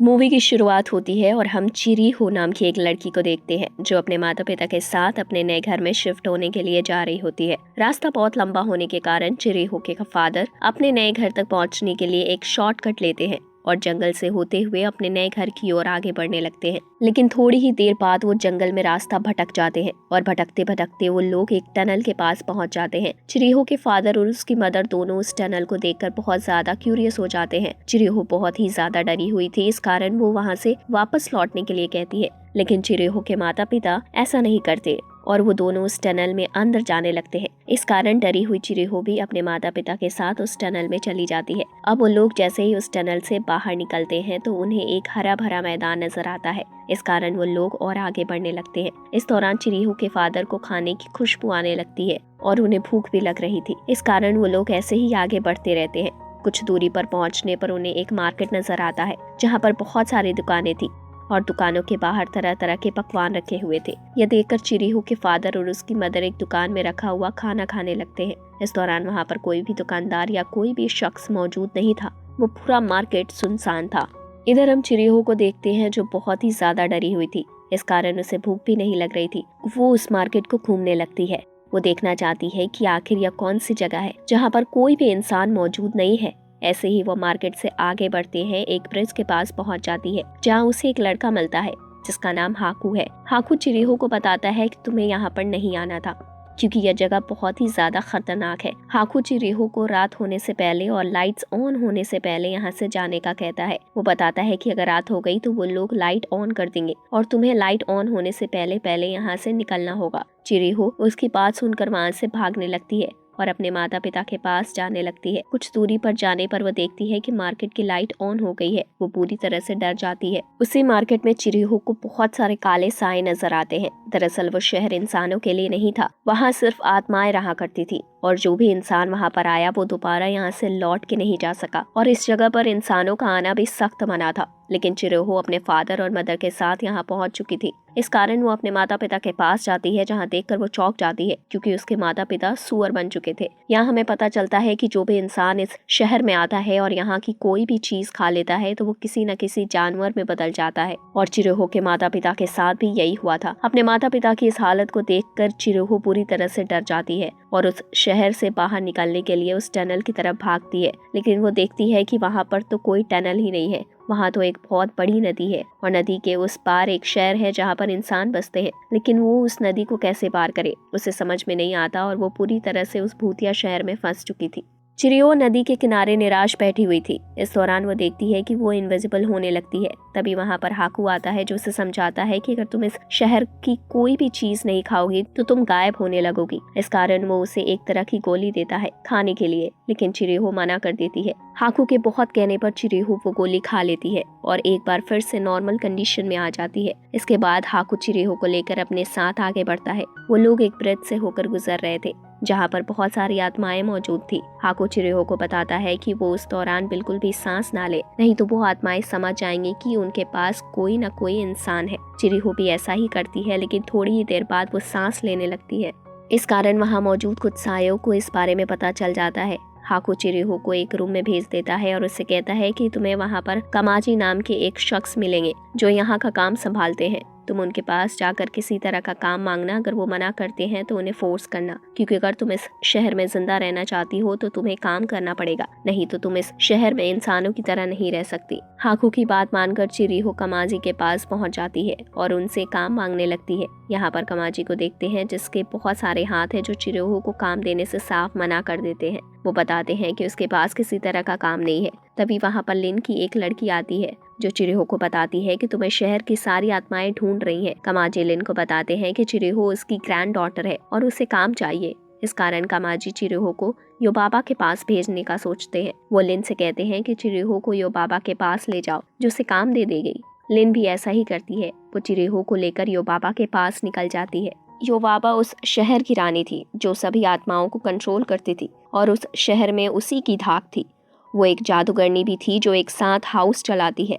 Movie की शुरुआत होती है और हम चिरीहो नाम की एक लड़की को देखते हैं जो अपने माता पिता के साथ अपने नए घर में शिफ्ट होने के लिए जा रही होती है। रास्ता बहुत लंबा होने के कारण चिरीहो के फादर अपने नए घर तक पहुंचने के लिए एक शॉर्टकट लेते हैं और जंगल से होते हुए अपने नए घर की ओर आगे बढ़ने लगते हैं। लेकिन थोड़ी ही देर बाद वो जंगल में रास्ता भटक जाते हैं और भटकते भटकते वो लोग एक टनल के पास पहुंच जाते हैं। चिरीहो के फादर और उसकी मदर दोनों उस टनल को देखकर बहुत ज्यादा क्यूरियस हो जाते हैं। चिरीहो बहुत ही ज्यादा डरी हुई थी, इस कारण वो वहाँ से वापस लौटने के लिए कहती है, लेकिन चिरीहो के माता पिता ऐसा नहीं करते और वो दोनों उस टनल में अंदर जाने लगते हैं। इस कारण डरी हुई चिरीहो भी अपने माता पिता के साथ उस टनल में चली जाती है। अब वो लोग जैसे ही उस टनल से बाहर निकलते हैं तो उन्हें एक हरा भरा मैदान नजर आता है। इस कारण वो लोग और आगे बढ़ने लगते हैं। इस दौरान चिरीहो के फादर को खाने की खुशबू आने लगती है और उन्हें भूख भी लग रही थी। इस कारण वो लोग ऐसे ही आगे बढ़ते रहते हैं। कुछ दूरी पर पहुंचने पर उन्हें एक मार्केट नजर आता है जहाँ पर बहुत सारी दुकानें थी और दुकानों के बाहर तरह तरह के पकवान रखे हुए थे। यह देखकर चिरीहो के फादर और उसकी मदर एक दुकान में रखा हुआ खाना खाने लगते हैं। इस दौरान वहाँ पर कोई भी दुकानदार या कोई भी शख्स मौजूद नहीं था। वो पूरा मार्केट सुनसान था। इधर हम चिरीहो को देखते हैं जो बहुत ही ज्यादा डरी हुई थी, इस कारण उसे भूख भी नहीं लग रही थी। वो उस मार्केट को घूमने लगती है। वो देखना चाहती है कि आखिर यह कौन सी जगह है जहाँ पर कोई भी इंसान मौजूद नहीं है। ऐसे ही वो मार्केट से आगे बढ़ते हैं, एक ब्रिज के पास पहुंच जाती है जहां उसे एक लड़का मिलता है जिसका नाम हाकू है। हाकू चिरीहो को बताता है कि तुम्हें यहाँ पर नहीं आना था क्योंकि यह जगह बहुत ही ज्यादा खतरनाक है। हाकू चिरीहो को रात होने से पहले और लाइट्स ऑन होने से पहले यहाँ से जाने का कहता है। वो बताता है कि अगर रात हो गई तो वो लोग लाइट ऑन कर देंगे और तुम्हें लाइट ऑन होने से पहले पहले यहाँ से निकलना होगा। चिरीहो उसकी बात सुनकर वहाँ से भागने लगती है और अपने माता पिता के पास जाने लगती है। कुछ दूरी पर जाने पर वो देखती है कि मार्केट की लाइट ऑन हो गई है। वो पूरी तरह से डर जाती है। उसी मार्केट में चिरीहो को बहुत सारे काले साए नजर आते हैं। दरअसल वो शहर इंसानों के लिए नहीं था, वहाँ सिर्फ आत्माएं रहा करती थी और जो भी इंसान वहाँ पर आया वो दोबारा यहाँ से लौट के नहीं जा सका और इस जगह पर इंसानों का आना भी सख्त मना था। लेकिन चिरीहो अपने फादर और मदर के साथ यहाँ पहुँच चुकी थी। इस कारण वो अपने माता पिता के पास जाती है जहाँ देखकर वो चौंक जाती है क्योंकि उसके माता पिता सूअर बन चुके थे। यहाँ हमें पता चलता है कि जो भी इंसान इस शहर में आता है और यहाँ की कोई भी चीज खा लेता है तो वो किसी न किसी जानवर में बदल जाता है और चिरीहो के माता पिता के साथ भी यही हुआ था। अपने माता पिता की इस हालत को देखकर चिरीहो पूरी तरह से डर जाती है और उस शहर से बाहर निकलने के लिए उस टनल की तरफ भागती है। लेकिन वो देखती है कि वहाँ पर तो कोई टनल ही नहीं है, वहाँ तो एक बहुत बड़ी नदी है और नदी के उस पार एक शहर है जहाँ पर इंसान बसते हैं। लेकिन वो उस नदी को कैसे पार करे उसे समझ में नहीं आता और वो पूरी तरह से उस भूतिया शहर में फंस चुकी थी। चिरीहो नदी के किनारे निराश बैठी हुई थी। इस दौरान वो देखती है कि वो इनविजिबल होने लगती है। तभी वहाँ पर हाकू आता है जो उसे समझाता है कि अगर तुम इस शहर की कोई भी चीज नहीं खाओगी तो तुम गायब होने लगोगी। इस कारण वो उसे एक तरह की गोली देता है खाने के लिए, लेकिन चिरीहो मना कर देती है। हाकू के बहुत कहने पर चिरीहो वो गोली खा लेती है और एक बार फिर से नॉर्मल कंडीशन में आ जाती है। इसके बाद हाकू चिरीहो को लेकर अपने साथ आगे बढ़ता है। वो लोग एक ब्रिज से होकर गुजर रहे थे जहाँ पर बहुत सारी आत्माएं मौजूद थी। हाकू चिरीहो को बताता है कि वो उस दौरान बिल्कुल भी सांस ना ले, नहीं तो वो आत्माएं समझ जाएंगी कि उनके पास कोई न कोई इंसान है। चिरीहो भी ऐसा ही करती है, लेकिन थोड़ी ही देर बाद वो सांस लेने लगती है। इस कारण वहाँ मौजूद कुछ सायों को इस बारे में पता चल जाता है। हाकू चिरीहो को एक रूम में भेज देता है और उससे कहता है कि तुम्हें वहाँ पर कमाजी नाम के एक शख्स मिलेंगे जो यहाँ का काम संभालते हैं। तुम उनके पास जाकर किसी तरह का काम मांगना, अगर वो मना करते हैं तो उन्हें फोर्स करना, क्योंकि अगर तुम इस शहर में जिंदा रहना चाहती हो तो तुम्हें काम करना पड़ेगा, नहीं तो तुम इस शहर में इंसानों की तरह नहीं रह सकती। हाकू की बात मानकर चिरीहो कमाजी के पास पहुंच जाती है और उनसे काम मांगने लगती है। यहाँ पर कमाजी को देखते हैं जिसके बहुत सारे हाथ है जो चिरीहो को काम देने से साफ मना कर देते हैं। वो बताते हैं कि उसके पास किसी तरह का काम नहीं है। तभी वहाँ पर लिन की एक लड़की आती है जो चिरीहो को बताती है कि तुम्हें शहर की सारी आत्माएं ढूंढ रही हैं। कमाजी लिन को बताते हैं कि चिरीहो उसकी ग्रैंड डॉटर है और उसे काम चाहिए। इस कारण कमाजी चिरीहो को योबाबा के पास भेजने का सोचते हैं। वो लिन से कहते हैं कि चिरीहो को योबाबा के पास ले जाओ जो उसे काम दे देगी। लिन भी ऐसा ही करती है। वो चिरीहो को लेकर योबाबा के पास निकल जाती है। योबाबा उस शहर की रानी थी जो सभी आत्माओं को कंट्रोल करती थी और उस शहर में उसी की धाक थी। वो एक जादूगरनी भी थी जो एक साथ हाउस चलाती है।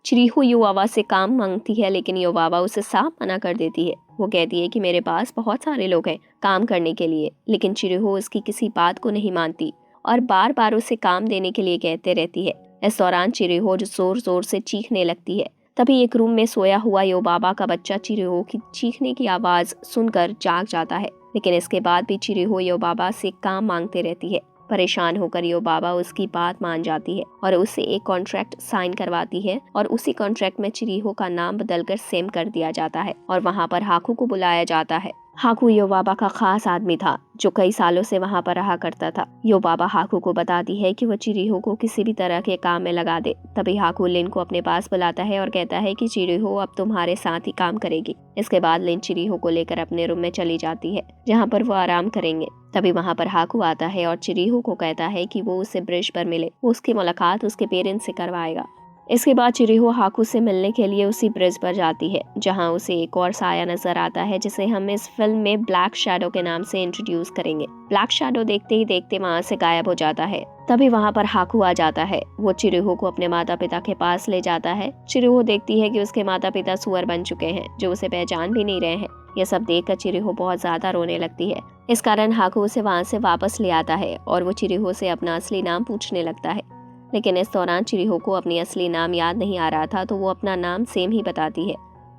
चिरीहो योबाबा से काम मांगती है, लेकिन योबाबा उसे साफ मना कर देती है। वो कहती है कि मेरे पास बहुत सारे लोग हैं काम करने के लिए, लेकिन चिरीहो उसकी किसी बात को नहीं मानती और बार बार उसे काम देने के लिए कहते रहती है। इस दौरान चिरीहो जोर जोर से चीखने लगती है। तभी एक रूम में सोया हुआ योबाबा का बच्चा चिरीहो की चीखने की आवाज सुनकर जाग जाता है, लेकिन इसके बाद भी चिरीहो योबाबा से काम मांगते रहती है। परेशान होकर योबाबा उसकी बात मान जाती है और उसे एक कॉन्ट्रैक्ट साइन करवाती है और उसी कॉन्ट्रैक्ट में चिरीहो का नाम बदलकर सेम कर दिया जाता है और वहाँ पर हाकू को बुलाया जाता है। हाकू योबाबा का खास आदमी था जो कई सालों से वहाँ पर रहा करता था। योबाबा हाकू को बताती है कि वो चिरीहो को किसी भी तरह के काम में लगा दे। तभी हाकू लिन को अपने पास बुलाता है और कहता है कि चिरीहो अब तुम्हारे साथ ही काम करेगी। इसके बाद लिन चिरीहो को लेकर अपने रूम में चली जाती है जहाँ पर वो आराम करेंगे। तभी वहाँ पर हाकू आता है और चिरीहो को कहता है कि वो उसे ब्रिज पर मिले, वो उसकी मुलाकात उसके पेरेंट्स से करवाएगा। इसके बाद चिरीहो हाकू से मिलने के लिए उसी ब्रिज पर जाती है जहां उसे एक और साया नजर आता है जिसे हम इस फिल्म में ब्लैक शैडो के नाम से इंट्रोड्यूस करेंगे। ब्लैक शैडो देखते ही देखते वहां से गायब हो जाता है। तभी वहां पर हाकू आ जाता है। वो चिरीहो को अपने माता पिता के पास ले जाता है। चिरीहो देखती है कि उसके माता पिता सुअर बन चुके हैं जो उसे पहचान भी नहीं रहे हैं। यह सब देखकर चिरीहो बहुत ज्यादा रोने लगती है। इस कारण हाकू उसे वहां से वापस ले आता है और वो चिरीहो से अपना असली नाम पूछने लगता है, लेकिन इस दौरान चिरीहो को अपनी असली नाम याद नहीं आ रहा था तो वो अपना नाम सेम ही बताती है।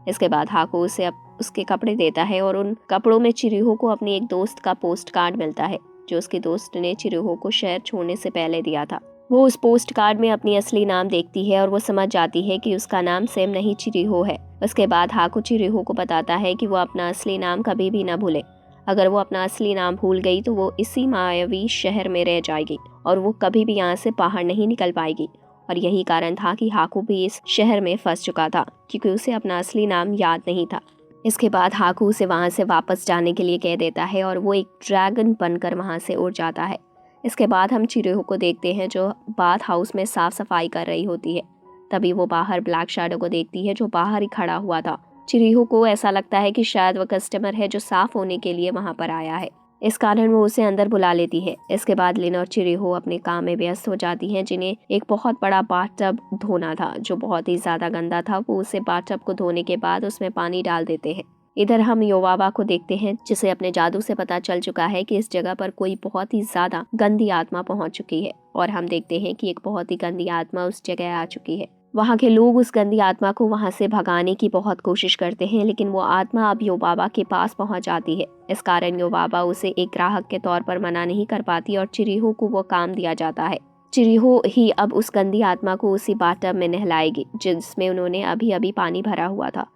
इसके बाद हाकू उसे उसके कपड़े देता है और उन कपड़ों में चिरीहो को अपनी एक दोस्त का पोस्ट कार्ड मिलता है जो उसकी दोस्त ने चिरीहो को शहर छोड़ने से पहले दिया था। वो उस पोस्ट कार्ड में अपनी असली नाम देखती है और वो समझ जाती है कि उसका नाम सेम नहीं चिरीहो है। उसके बाद हाकू चिरीहो को बताता है कि वो अपना असली नाम कभी भी ना भूले। अगर वो अपना असली नाम भूल गई तो वो इसी मायावी शहर में रह जाएगी और वो कभी भी यहाँ से बाहर नहीं निकल पाएगी। और यही कारण था कि हाकू भी इस शहर में फंस चुका था क्योंकि उसे अपना असली नाम याद नहीं था। इसके बाद हाकू उसे वहाँ से वापस जाने के लिए कह देता है और वो एक ड्रैगन बनकर वहाँ से उड़ जाता है। इसके बाद हम चिरीहो को देखते हैं जो बाथ हाउस में साफ सफाई कर रही होती है। तभी वो बाहर ब्लैक शैडो को देखती है जो बाहर ही खड़ा हुआ था। चिरीहो को ऐसा लगता है कि शायद वो कस्टमर है जो साफ होने के लिए वहाँ पर आया है। इस कारण वो उसे अंदर बुला लेती है। इसके बाद लिन और चिरीहो अपने काम में व्यस्त हो जाती हैं जिन्हें एक बहुत बड़ा बाथटब धोना था जो बहुत ही ज्यादा गंदा था। वो उसे बाथटब को धोने के बाद उसमें पानी डाल देते हैं। इधर हम योबाबा को देखते हैं जिसे अपने जादू से पता चल चुका है कि इस जगह पर कोई बहुत ही ज्यादा गंदी आत्मा पहुंच चुकी है और हम देखते हैं कि एक बहुत ही गंदी आत्मा उस जगह आ चुकी है। वहाँ के लोग उस गंदी आत्मा को वहाँ से भगाने की बहुत कोशिश करते हैं, लेकिन वो आत्मा अब योबाबा के पास पहुँच जाती है। इस कारण योबाबा उसे एक ग्राहक के तौर पर मना नहीं कर पाती और चिरीहो को वो काम दिया जाता है। चिरीहो ही अब उस गंदी आत्मा को उसी बाथटब में नहलाएगी जिसमें उन्होंने अभी अभी पानी भरा हुआ था।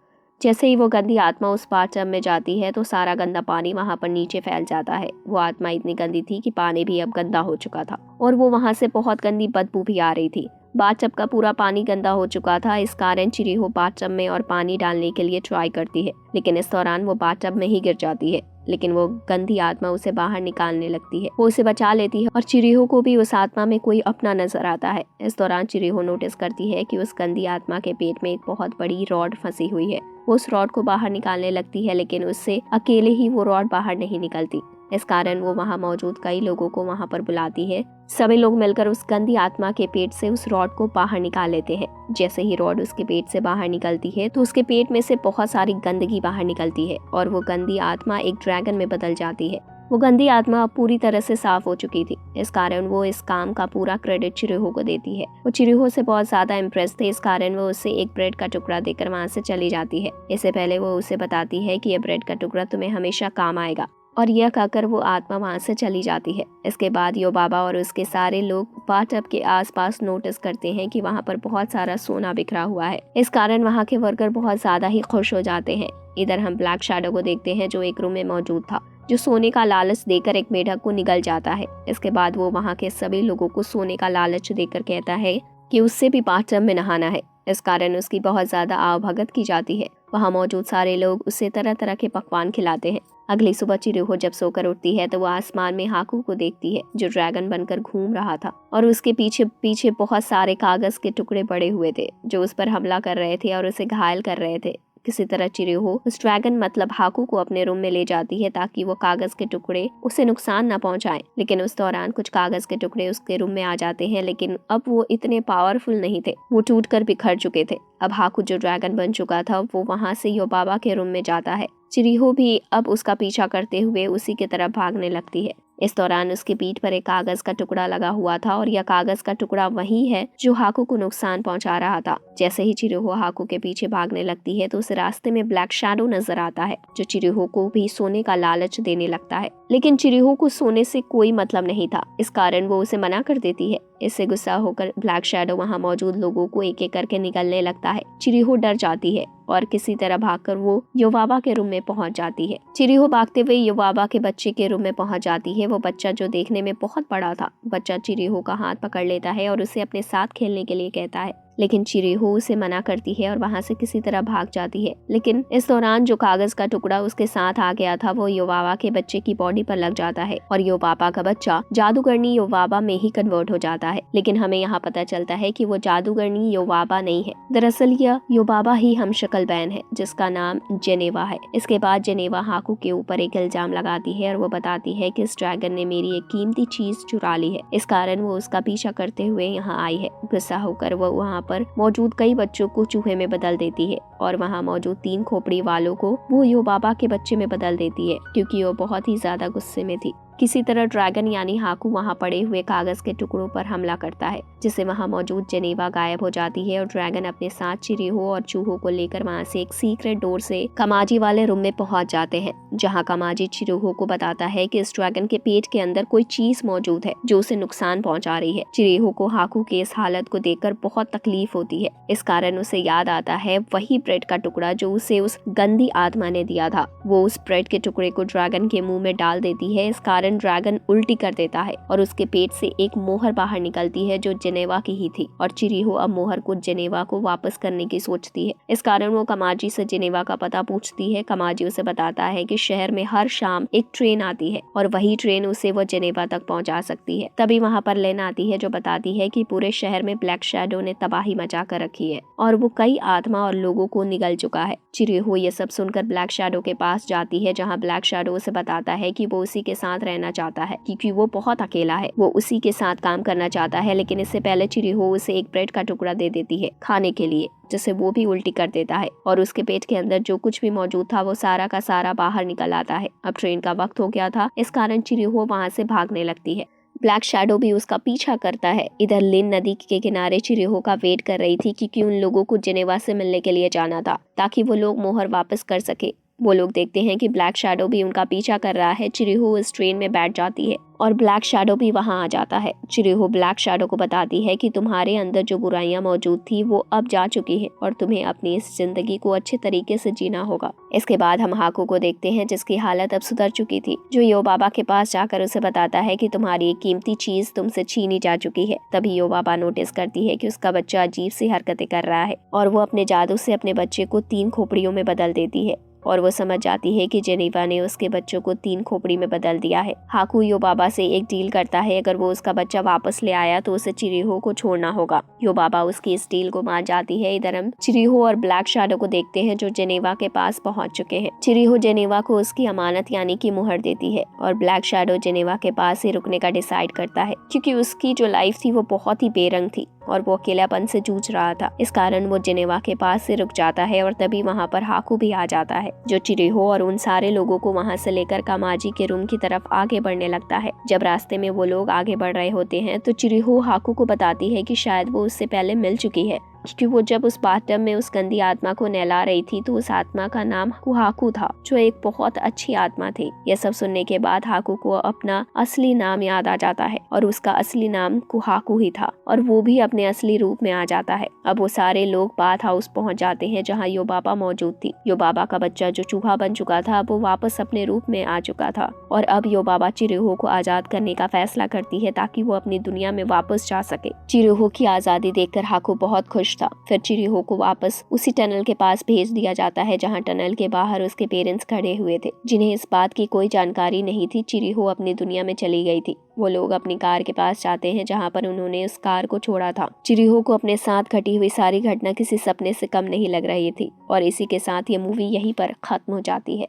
जैसे ही वो गंदी आत्मा उस बाथटब में जाती है तो सारा गंदा पानी वहाँ पर नीचे फैल जाता है। वो आत्मा इतनी गंदी थी कि पानी भी अब गंदा हो चुका था और वो वहाँ से बहुत गंदी बदबू भी आ रही थी। बाथटब का पूरा पानी गंदा हो चुका था। इस कारण चिरीहो बाथटब में और पानी डालने के लिए ट्राई करती है, लेकिन इस दौरान वो बाथटब में ही गिर जाती है। लेकिन वो गंदी आत्मा उसे बाहर निकालने लगती है। वो उसे बचा लेती है और चिरीहो को भी उस आत्मा में कोई अपना नजर आता है। इस दौरान चिरीहो नोटिस करती है कि उस गंदी आत्मा के पेट में एक बहुत बड़ी रॉड फंसी हुई है। वो उस रॉड को बाहर निकालने लगती है, लेकिन उससे अकेले ही वो रॉड बाहर नहीं निकलती। इस कारण वो वहाँ मौजूद कई लोगों को वहाँ पर बुलाती है। सभी लोग मिलकर उस गंदी आत्मा के पेट से उस रॉड को बाहर निकाल लेते हैं। जैसे ही रॉड उसके पेट से बाहर निकलती है तो उसके पेट में से बहुत सारी गंदगी बाहर निकलती है और वो गंदी आत्मा एक ड्रैगन में बदल जाती है। वो गंदी आत्मा अब पूरी तरह से साफ हो चुकी थी। इस कारण वो इस काम का पूरा क्रेडिट चिरीहो को देती है। वो चिरीहो से बहुत ज्यादा इम्प्रेस थे, इस कारण वो उसे एक ब्रेड का टुकड़ा देकर वहाँ से चली जाती है। इससे पहले वो उसे बताती है कि ये ब्रेड का टुकड़ा तुम्हें हमेशा काम आएगा, और यह कहकर वो आत्मा वहाँ से चली जाती है। इसके बाद योबाबा और उसके सारे लोग बाथटब के आसपास नोटिस करते हैं कि वहाँ पर बहुत सारा सोना बिखरा हुआ है। इस कारण वहाँ के वर्कर बहुत ज्यादा ही खुश हो जाते हैं। इधर हम ब्लैक शैडो को देखते हैं जो एक रूम में मौजूद था, जो सोने का लालच देकर एक मेढक को निगल जाता है। इसके बाद वो वहाँ के सभी लोगों को सोने का लालच देकर कहता है कि उससे भी बाथटब में नहाना है। इस कारण उसकी बहुत ज्यादा आवभगत की जाती है। वहाँ मौजूद सारे लोग उसे तरह तरह के पकवान खिलाते हैं। अगली सुबह चिरीहो जब सोकर उठती है तो वो आसमान में हाकू को देखती है जो ड्रैगन बनकर घूम रहा था और उसके पीछे पीछे बहुत सारे कागज के टुकड़े पड़े हुए थे जो उस पर हमला कर रहे थे और उसे घायल कर रहे थे। किसी तरह चिरीहो उस ड्रैगन मतलब हाकू को अपने रूम में ले जाती है ताकि वो कागज के टुकड़े उसे नुकसान न पहुंचाएं। लेकिन उस दौरान कुछ कागज के टुकड़े उसके रूम में आ जाते हैं, लेकिन अब वो इतने पावरफुल नहीं थे, वो टूटकर बिखर चुके थे। अब हाकू जो ड्रैगन बन चुका था वो वहाँ से योबाबा के रूम में जाता है। चिरीहो भी अब उसका पीछा करते हुए उसी की तरफ भागने लगती है। इस दौरान उसकी पीठ पर एक कागज का टुकड़ा लगा हुआ था और यह कागज का टुकड़ा वही है जो हाकू को नुकसान पहुंचा रहा था। जैसे ही चिरुहो हाकू के पीछे भागने लगती है तो उसे रास्ते में ब्लैक शैडो नजर आता है जो चिरुहो को भी सोने का लालच देने लगता है, लेकिन चिरुहो को सोने से कोई मतलब नहीं था, इस कारण वो उसे मना कर देती है। इससे गुस्सा होकर ब्लैक शैडो वहां मौजूद लोगों को एक एक करके निगलने लगता है। चिरुहो डर जाती है और किसी तरह भागकर वो युवाबा के रूम में पहुंच जाती है। चिरुहो भागते हुए युवाबा के बच्चे के रूम में पहुंच जाती है। वो बच्चा जो देखने में बहुत बड़ा था, बच्चा चिरुहो का हाथ पकड़ लेता है और उसे अपने साथ खेलने के लिए कहता है, लेकिन चिरुहो उसे मना करती है और वहां से किसी तरह भाग जाती है। लेकिन इस दौरान जो कागज का टुकड़ा उसके साथ आ गया था वो युवाबा के बच्चे की बॉडी पर लग जाता है और युवाबा का बच्चा जादूगरनी युवाबा में ही कन्वर्ट हो जाता है। लेकिन हमें यहाँ पता चलता है कि वो जादूगरनी युवाबा नहीं है, दरअसल यह युवाबा ही हमशक्ल बहन है जिसका नाम जेनेवा है। इसके बाद जेनेवा हाकू के ऊपर एक इल्जाम लगाती है और वो बताती है कि इस ड्रैगन ने मेरी एक कीमती चीज चुरा ली है, इस कारण वो उसका पीछा करते हुए यहाँ आई है। गुस्सा होकर वो वहाँ पर मौजूद कई बच्चों को चूहे में बदल देती है और वहाँ मौजूद 3 खोपड़ी वालों को वो युवाबा के बच्चे में बदल देती है क्योंकि वो बहुत ही ज्यादा गुस्से में थी। किसी तरह ड्रैगन यानी हाकू वहाँ पड़े हुए कागज के टुकड़ों पर हमला करता है जिससे वहाँ मौजूद जेनेवा गायब हो जाती है और ड्रैगन अपने साथ चिरुहो और चूहों को लेकर वहाँ से एक सीक्रेट डोर से कमाजी वाले रूम में पहुँच जाते हैं, जहाँ कमाजी चिरुहो को बताता है कि इस ड्रैगन के पेट के अंदर कोई चीज मौजूद है जो उसे नुकसान पहुँचा रही है। चिरुहो को हाकू के इस हालत को देखकर बहुत तकलीफ होती है, इस कारण उसे याद आता है वही ब्रेड का टुकड़ा जो उसे उस गंदी आत्मा ने दिया था। वो उस ब्रेड के टुकड़े को ड्रैगन के मुंह में डाल देती है, इस कारण ड्रैगन उल्टी कर देता है और उसके पेट से एक मोहर बाहर निकलती है जो जेनेवा की ही थी और चिरुहो अब मोहर को जेनेवा को वापस करने की सोचती है। इस कारण वो कमाजी से जेनेवा का पता पूछती है। कमाजी उसे बताता है कि शहर में हर शाम एक ट्रेन आती है और वही ट्रेन उसे वो जेनेवा तक पहुंचा सकती है। तभी वहाँ पर लेन आती है जो बताती है कि पूरे शहर में ब्लैक शैडो ने तबाही मचा कर रखी है और वो कई आत्मा और लोगों को निगल चुका है। चिरुहो ये सब सुनकर ब्लैक शैडो के पास जाती है जहाँ ब्लैक शैडो उसे बताता है कि वो उसी के साथ रहना चाहता है क्योंकि वो बहुत अकेला है, वो उसी के साथ काम करना चाहता है। लेकिन इससे पहले चिरुहो उसे एक ब्रेड का टुकड़ा दे देती है खाने के लिए, जिसे वो भी उल्टी कर देता है और उसके पेट के अंदर जो कुछ भी मौजूद था वो सारा का सारा बाहर निकल आता है। अब ट्रेन का वक्त हो गया था, इस कारण चिरुहो वहाँ से भागने लगती है। ब्लैक शैडो भी उसका पीछा करता है। इधर लिन नदी के किनारे चिरुहो का वेट कर रही थी क्योंकि उन लोगों को जेनेवा से मिलने के लिए जाना था ताकि वो लोग मोहर वापस कर सके। वो लोग देखते हैं कि ब्लैक शैडो भी उनका पीछा कर रहा है। चिरुहो इस ट्रेन में बैठ जाती है और ब्लैक शैडो भी वहां आ जाता है। चिरुहो ब्लैक शैडो को बताती है कि तुम्हारे अंदर जो बुराइयां मौजूद थी वो अब जा चुकी हैं और तुम्हें अपनी इस जिंदगी को अच्छे तरीके से जीना होगा। इसके बाद हम हाकू को देखते हैं जिसकी हालत अब सुधर चुकी थी, जो युवाबा के पास जाकर उसे बताता है कि तुम्हारी एक कीमती चीज तुमसे छीनी जा चुकी है। तभी युवाबा नोटिस करती है कि उसका बच्चा अजीब सी हरकतें कर रहा है और वो अपने जादू से अपने बच्चे को 3 खोपड़ियों में बदल देती है और वो समझ जाती है कि जेनेवा ने उसके बच्चों को 3 खोपड़ी में बदल दिया है। हाकू युवाबा से एक डील करता है, अगर वो उसका बच्चा वापस ले आया तो उसे चिरुहो को छोड़ना होगा। युवाबा उसकी इस डील को मान जाती है। इधर हम चिरुहो और ब्लैक शैडो को देखते हैं जो जेनेवा के पास पहुंच चुके हैं। चिरुहो जेनेवा को उसकी अमानत यानी कि मुहर देती है और ब्लैक शैडो जेनेवा के पास ही रुकने का डिसाइड करता है क्योंकि उसकी जो लाइफ थी वो बहुत ही बेरंग थी और वो अकेलापन से जूझ रहा था। इस कारण वो जेनेवा के पास से रुक जाता है और तभी वहाँ पर हाकू भी आ जाता है जो चिरुहो और उन सारे लोगों को वहाँ से लेकर कामाजी के रूम की तरफ आगे बढ़ने लगता है। जब रास्ते में वो लोग आगे बढ़ रहे होते हैं तो चिरुहो हाकू को बताती है कि शायद वो उससे पहले मिल चुकी है क्योंकि वो जब उस बाथटब में उस गंदी आत्मा को नहला रही थी तो उस आत्मा का नाम हाकू था जो एक बहुत अच्छी आत्मा थी। यह सब सुनने के बाद हाकू को अपना असली नाम याद आ जाता है और उसका असली नाम कुहाकू ही था और वो भी अपने असली रूप में आ जाता है। अब वो सारे लोग बाथ हाउस पहुंच जाते हैं जहाँ युवाबा मौजूद थी। युवाबा का बच्चा जो चूहा बन चुका था वो वापस अपने रूप में आ चुका था और अब युवाबा चिरुहो को आजाद करने का फैसला करती है ताकि वो अपनी दुनिया में वापस जा सके। चिरुहो की आजादी देखकर हाकू बहुत खुश था। फिर चिरुहो को वापस उसी टनल के पास भेज दिया जाता है जहां टनल के बाहर उसके पेरेंट्स खड़े हुए थे जिन्हें इस बात की कोई जानकारी नहीं थी चिरुहो अपनी दुनिया में चली गई थी। वो लोग अपनी कार के पास जाते हैं जहां पर उन्होंने उस कार को छोड़ा था। चिरुहो को अपने साथ घटी हुई सारी घटना किसी सपने से कम नहीं लग रही थी और इसी के साथ ये मूवी यहीं पर खत्म हो जाती है।